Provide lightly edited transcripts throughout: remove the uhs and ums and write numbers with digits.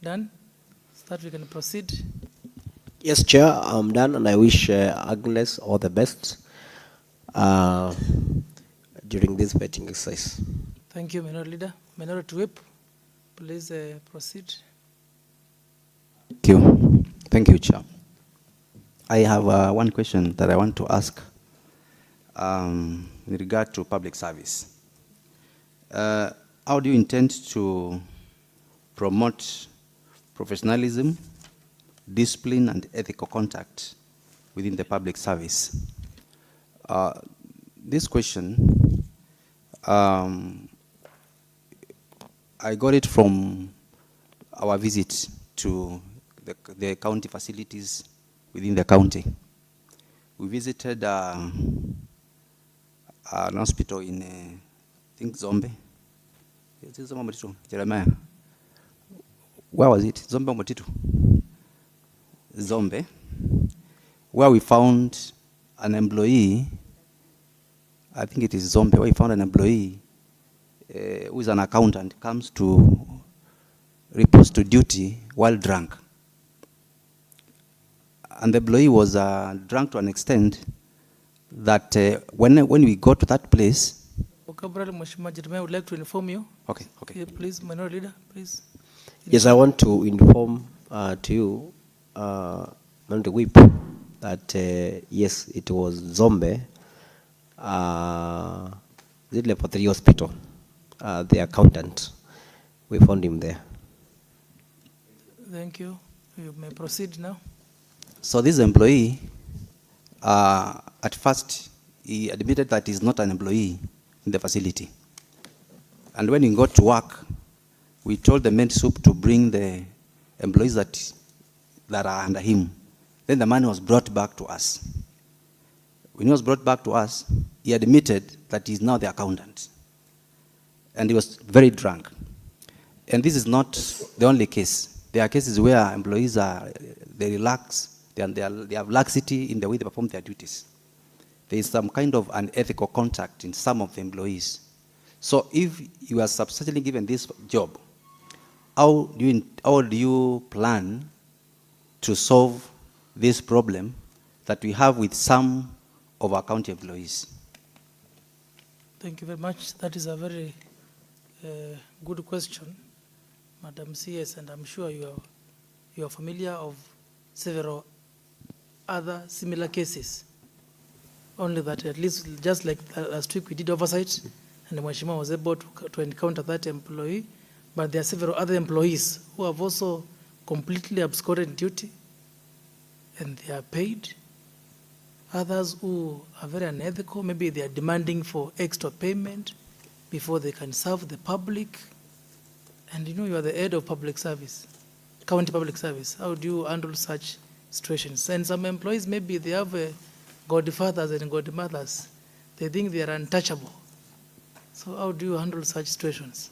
done so that we can proceed? Yes, Chair, I'm done, and I wish Agnes all the best during this vetting exercise. Thank you, Minority Leader. Minority Whip, please proceed. Thank you. Thank you, Chair. I have one question that I want to ask in regard to public service. How do you intend to promote professionalism, discipline, and ethical contact within the public service? This question, I got it from our visit to the county facilities within the county. We visited an hospital in, I think, Zombe. Is it Zombe Motitu? Jeremiah? Where was it? Zombe Motitu? Zombe, where we found an employee, I think it is Zombe, where we found an employee who is an accountant, comes to reports to duty while drunk. And the employee was drunk to an extent that when we got to that place. Vocabulary, Mheshimiwa Jeremiah would like to inform you. Okay, okay. Yeah, please, Minority Leader, please. Yes, I want to inform to you, on the whip, that yes, it was Zombe, the level 3 hospital, the accountant. We found him there. Thank you. You may proceed now. So this employee, at first, he admitted that he's not an employee in the facility. And when he got to work, we told the maid soup to bring the employees that are under him. Then the man was brought back to us. When he was brought back to us, he admitted that he's now the accountant. And he was very drunk. And this is not the only case. There are cases where employees they relax, they have laxity in the way they perform their duties. There is some kind of unethical contact in some of the employees. So if you are substantially given this job, how do you plan to solve this problem that we have with some of our county employees? Thank you very much. That is a very good question, Madam CS, and I'm sure you are familiar of several other similar cases. Only that at least just like last week we did oversight and Mheshimiwa was able to encounter that employee, but there are several other employees who have also completely absconded duty and they are paid. Others who are very unethical, maybe they are demanding for extra payment before they can serve the public. And you know, you are the head of public service, county public service. How do you handle such situations? And some employees, maybe they have godfathers and godmothers. They think they are untouchable. So how do you handle such situations?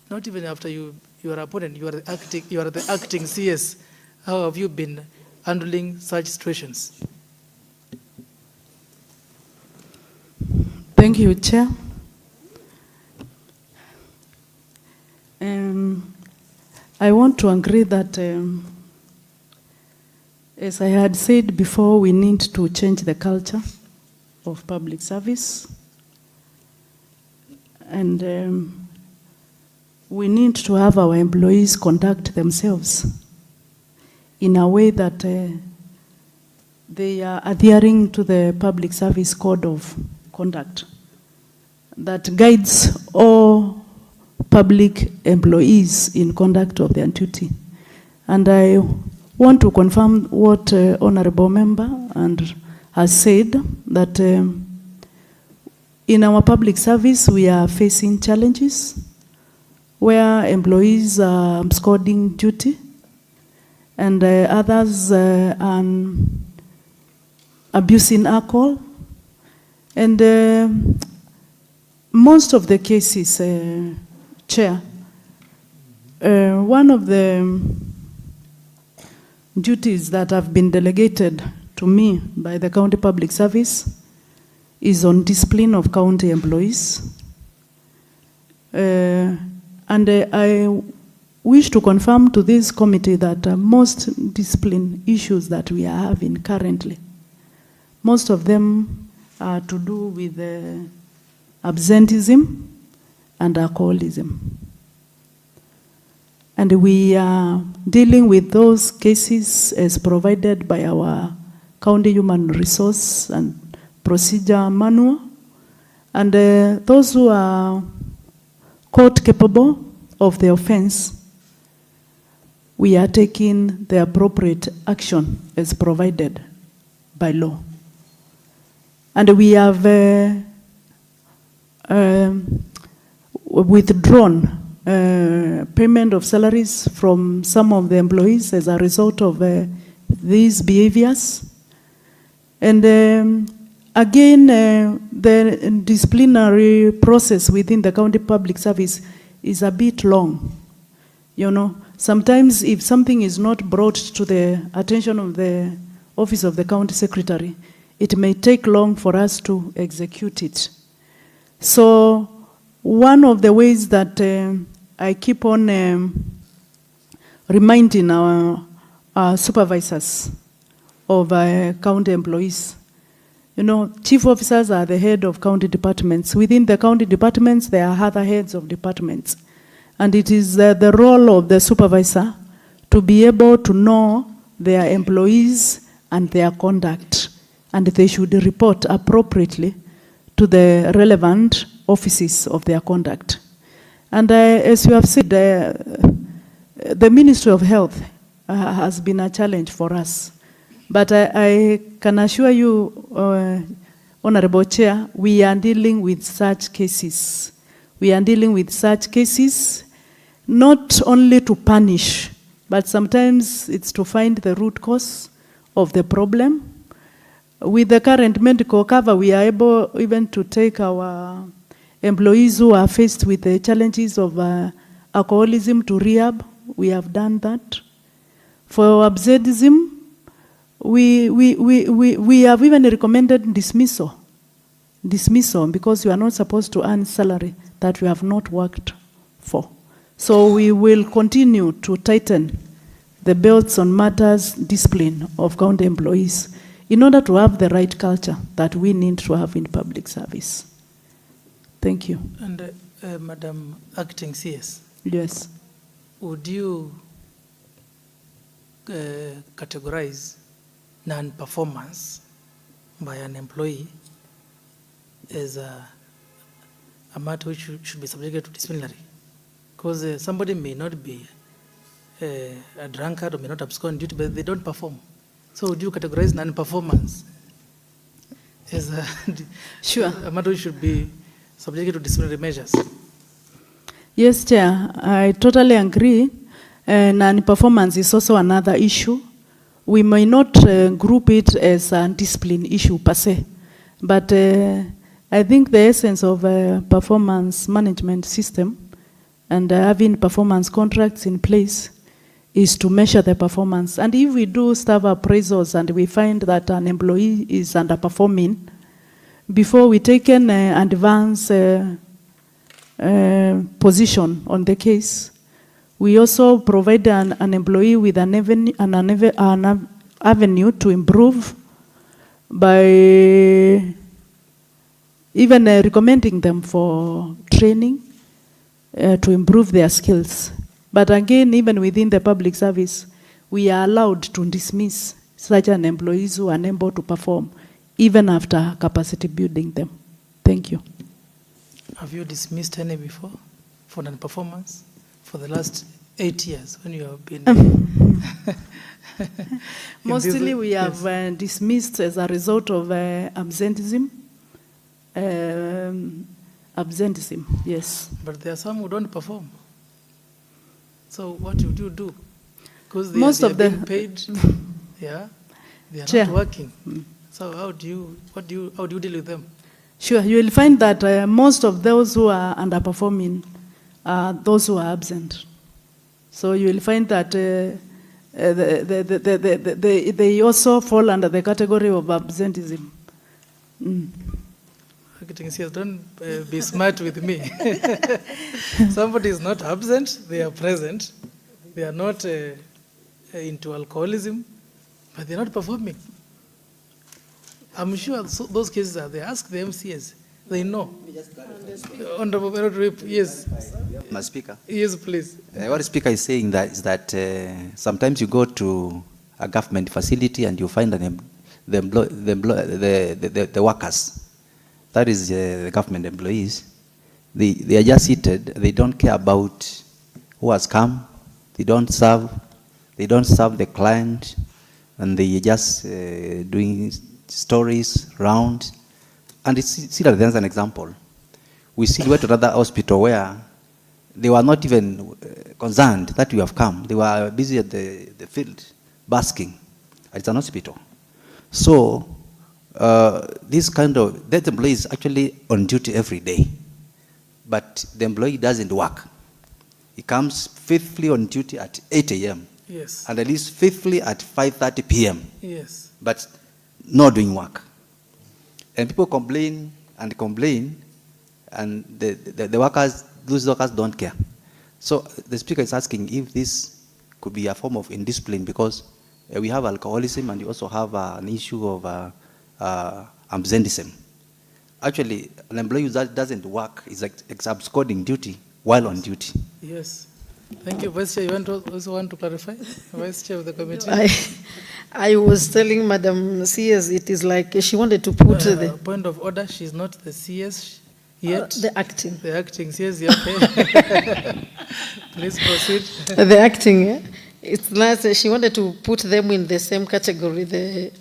Not even after you are appointed, you are the acting CS. How have you been handling such situations? Thank you, Chair. I want to agree that, as I had said before, we need to change the culture of public service. And we need to have our employees conduct themselves in a way that they are adhering to the public service code of conduct that guides all public employees in conduct of their duty. And I want to confirm what Honorable Member has said, that in our public service we are facing challenges where employees are absconding duty and others are abusing alcohol. And most of the cases, Chair, one of the duties that have been delegated to me by the county public service is on discipline of county employees. And I wish to confirm to this committee that most discipline issues that we are having currently, most of them are to do with absenteeism and alcoholism. And we are dealing with those cases as provided by our County Human Resource and Procedure Manual. And those who are court capable of the offense, we are taking the appropriate action as provided by law. And we have withdrawn payment of salaries from some of the employees as a result of these behaviors. And again, the disciplinary process within the county public service is a bit long. You know, sometimes if something is not brought to the attention of the office of the county secretary, it may take long for us to execute it. So one of the ways that I keep on reminding our supervisors of county employees, you know, chief officers are the head of county departments. Within the county departments, there are other heads of departments. And it is the role of the supervisor to be able to know their employees and their conduct. And they should report appropriately to the relevant offices of their conduct. And as you have said, the Ministry of Health has been a challenge for us. But I can assure you, Honorable Chair, we are dealing with such cases. We are dealing with such cases not only to punish, but sometimes it's to find the root cause of the problem. With the current medical cover, we are able even to take our employees who are faced with the challenges of alcoholism to rehab. We have done that. For absenteeism, we have even recommended dismissal because you are not supposed to earn salary that you have not worked for. So we will continue to tighten the belts on matters discipline of county employees in order to have the right culture that we need to have in public service. Thank you. And Madam Acting CS. Yes. Would you categorize non-performance by an employee as a matter which should be subjected to disciplinary? Because somebody may not be a drunkard or may not abscond duty, but they don't perform. So would you categorize non-performance as a matter which should be subjected to disciplinary measures? Yes, Chair, I totally agree. Non-performance is also another issue. We may not group it as a discipline issue per se, but I think the essence of a performance management system and having performance contracts in place is to measure the performance. And if we do staff appraisals and we find that an employee is underperforming, before we take an advance position on the case, we also provide an employee with an avenue to improve by even recommending them for training to improve their skills. But again, even within the public service, we are allowed to dismiss such an employees who are unable to perform, even after capacity building them. Thank you. Have you dismissed any before for non-performance for the last 8 years when you have been? Mostly we have dismissed as a result of absenteeism. Absenteeism, yes. But there are some who don't perform. So what would you do? Because they Most are of the being paid, yeah, they are Chair. not working. So how do you deal with them? Sure, you will find that most of those who are underperforming are those who are absent. So you will find that they also fall under the category of absenteeism. Don't be smart with me. Somebody is not absent, they are present, they are not into alcoholism, but they're not performing. I'm sure those cases are there. Ask the MCS. They know. Honorable Rep, yes. Madam Speaker. Yes, please. What the Speaker is saying that is that sometimes you go to a government facility and you find the workers. That is the government employees. They are just seated. They don't care about who has come. They don't serve the client, and they just doing stories round. And see that there's an example. We went to another hospital where they were not even concerned that we have come. They were busy at the field, basking. It's an hospital. So that employee is actually on duty every day, but the employee doesn't work. He comes faithfully on duty at 8 a.m. Yes. and at least faithfully at 5:30 p.m. Yes. But not doing work. And people complain, and the workers, those workers don't care. So the Speaker is asking if this could be a form of indiscipline, because we have alcoholism and we also have an issue of absenteeism. Actually, an employee that doesn't work is like absconding duty while on duty. Yes. Thank you. Vice Chair, you also want to clarify? Vice Chair of the committee. I was telling Madam CS, it is like she wanted to put the point of order. She's not the CS yet. the acting. The acting CS, yeah, okay. Please proceed. The acting. It's not. She wanted to put them in the same category. The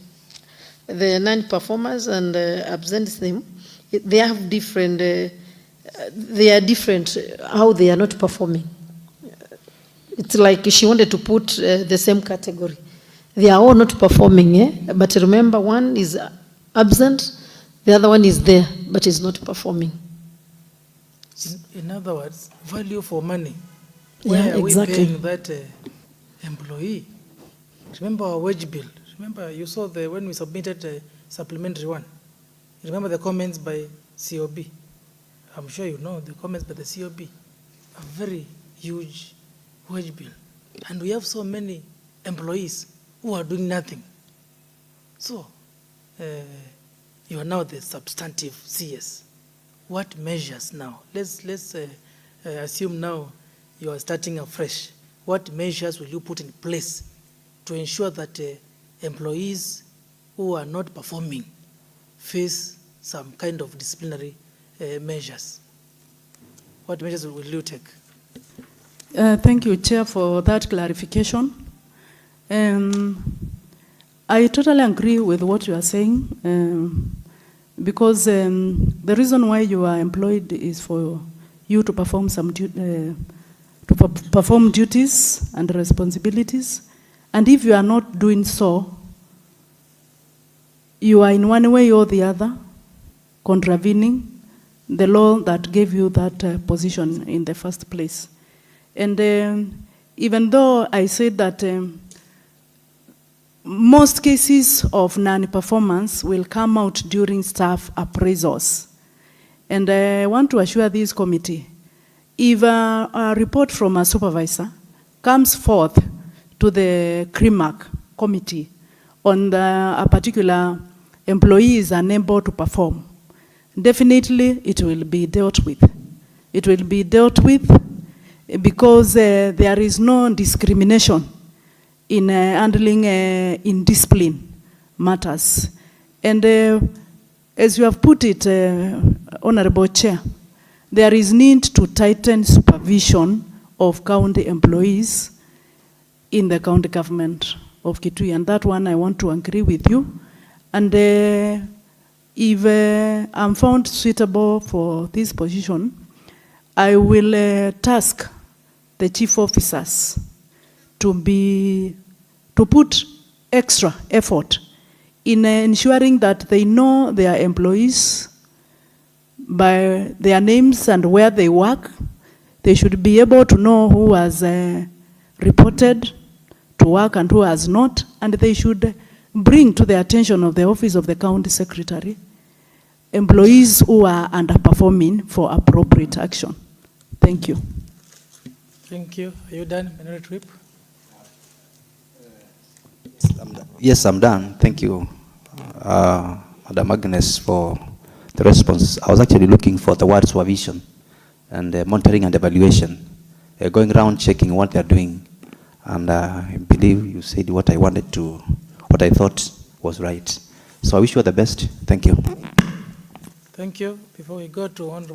non-performers and absenteeism. They have different. They are different. How they are not performing. It's like she wanted to put the same category. They are all not performing, but remember, one is absent, the other one is there, but is not performing. In other words, value for money. Yeah, Where are exactly. we paying that employee? Remember our wage bill. Remember, you saw when we submitted a supplementary one. You remember the comments by COB. I'm sure you know the comments by the COB. A very huge wage bill. And we have so many employees who are doing nothing. So, you are now the substantive CS. What measures now? Let's assume now you are starting afresh. What measures will you put in place to ensure that employees who are not performing face some kind of disciplinary measures? What measures will you take? Thank you, Chair, for that clarification. I totally agree with what you are saying, because the reason why you are employed is for you to perform perform duties and responsibilities, and if you are not doing so, you are in one way or the other contravening the law that gave you that position in the first place. And even though I said that most cases of non-performance will come out during staff appraisals, and I want to assure this committee, if a report from a supervisor comes forth to the CRIMAC committee on a particular employee is unable to perform, definitely it will be dealt with. It will be dealt with because there is no discrimination in handling in discipline matters. And as you have put it, Honorable Chair, there is need to tighten supervision of county employees in the county government of Kitui, and that one I want to agree with you. And if I'm found suitable for this position, I will task the chief officers to put extra effort in ensuring that they know their employees by their names and where they work. They should be able to know who has reported to work and who has not, and they should bring to the attention of the office of the county secretary employees who are underperforming for appropriate action. Thank you. Thank you. Are you done, Minority Whip? Yes, I'm done. Thank you, Madam Agnes, for the response. I was actually looking for the word supervision and monitoring and evaluation, going around checking what they're doing. And I believe you said what I thought was right. So I wish you all the best. Thank you. Thank you. Before we go to Honorable